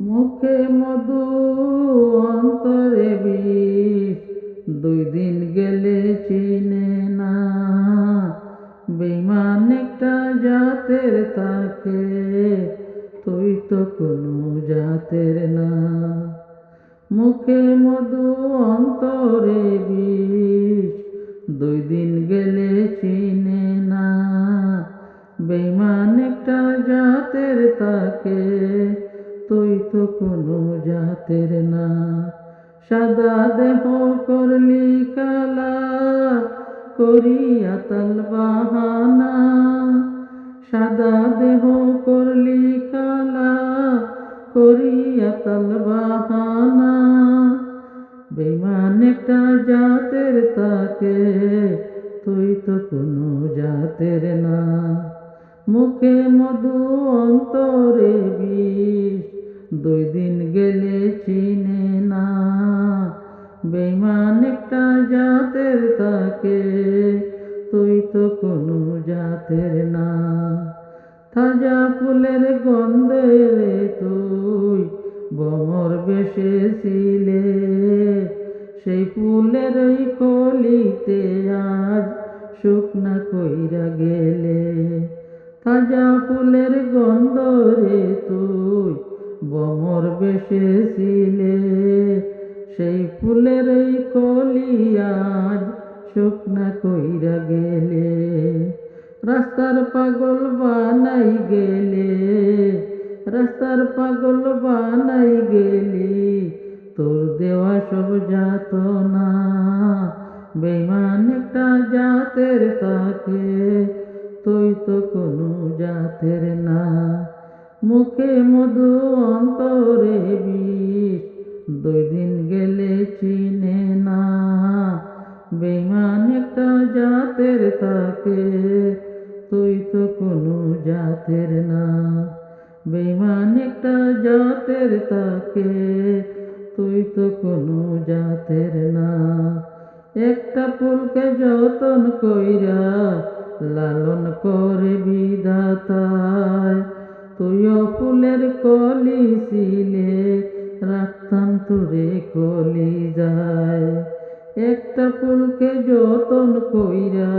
মুখে মধু অন্তরে বিষ, 2 দিন গেলে চিনে না। বেঈমান একটা জাতের তাকে, তুই তো কোনো জাতের না। মুখে মধু অন্তরে বিষ, 2 দিন গেলে চিনে না। বেঈমান একটা জাতের তাকে, তুই তো কোনো জাতের না। সাদা দেহ করলি কালা, করিয়া তাল বাহানা। সাদা দেহ করলি কালা, করিয়া তাল বাহানা। বেঈমান একটা জাতের তাকে, তুই তো কোনো জাতের না। মুখে মধু অন্তরে বিষ, 2 দিন গেলে চিনে না। বেঈমান একটা জাতের তাকে, তুই তো কোনো জাতের না। তাজা ফুলের গন্ধে রে তুই ভ্রমর বেসেছিলে, সেই ফুলের ওই কলিতে আজ শুকনা কইরা গেলে। তাজা ফুলের গন্ধ রে তুই ভ্রমর বেসেছিলে, সেই ফুলের ওই কলি আজ শুকনা কইরা গেলে। রাস্তার পাগল বানাই গেলে, রাস্তার পাগল বানাই গেলি, তোর দেওয়া সব যাতনা। বেঈমান একটা জাতের তাকে, তুই তো কোনো জাতের না। মুখে মধু অন্তরে বিষ, 2 দিন গেলে চিনে না। বেঈমান একটা জাতের তাকে, তুই তো কোনো জাতের না। বেঈমান একটা জাতের তাকে, তুই তো কোনো জাতের না। একটা ফুলকে যতন কইরা লালন করে বিধাতায়, তুইও ফুলের কলি ছিলে, রাখতাম তোরে কলি যায়। একটা ফুলকে যতন কইরা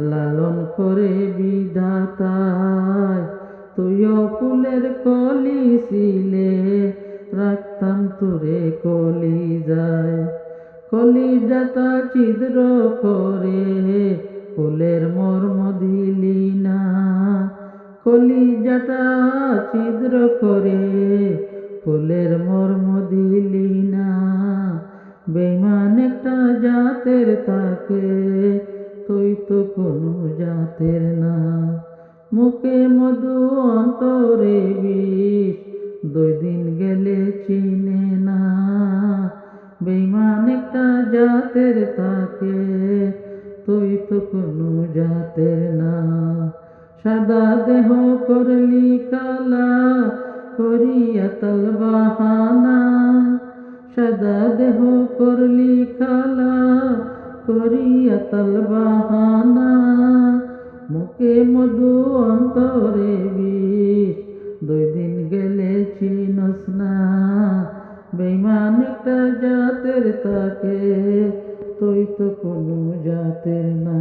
লালন করে বিধাতায়, তুইও ফুলের কলি ছিলে, রাখতাম তোরে কলি যায়। কলিজাটা ছিদ্র করে ফুলের মর্ম দিলি না। কলিজাটা ছিদ্র করে ফুলের মর্ম দিলি না। বেঈমান একটা জাতের তাকে, তুই তো কোনো জাতের না। মুখে মধু অন্তরে বিষ, 2 দিন গেলে চিনে না। বেঈমান একটা জাতের তাকে, তুই তো কোনো জাতের না। সাদা দেহ করলি কালা, করিয়া তাল বাহানা। সাদা দেহ করলি কালা, করিয়া তাল বাহানা। মুখে মধু অন্তরে বিষ, 2 দিন গেলে চিনস না। বেঈমান একটা জাতের তাকে, তুই তো কোনো জাতের না।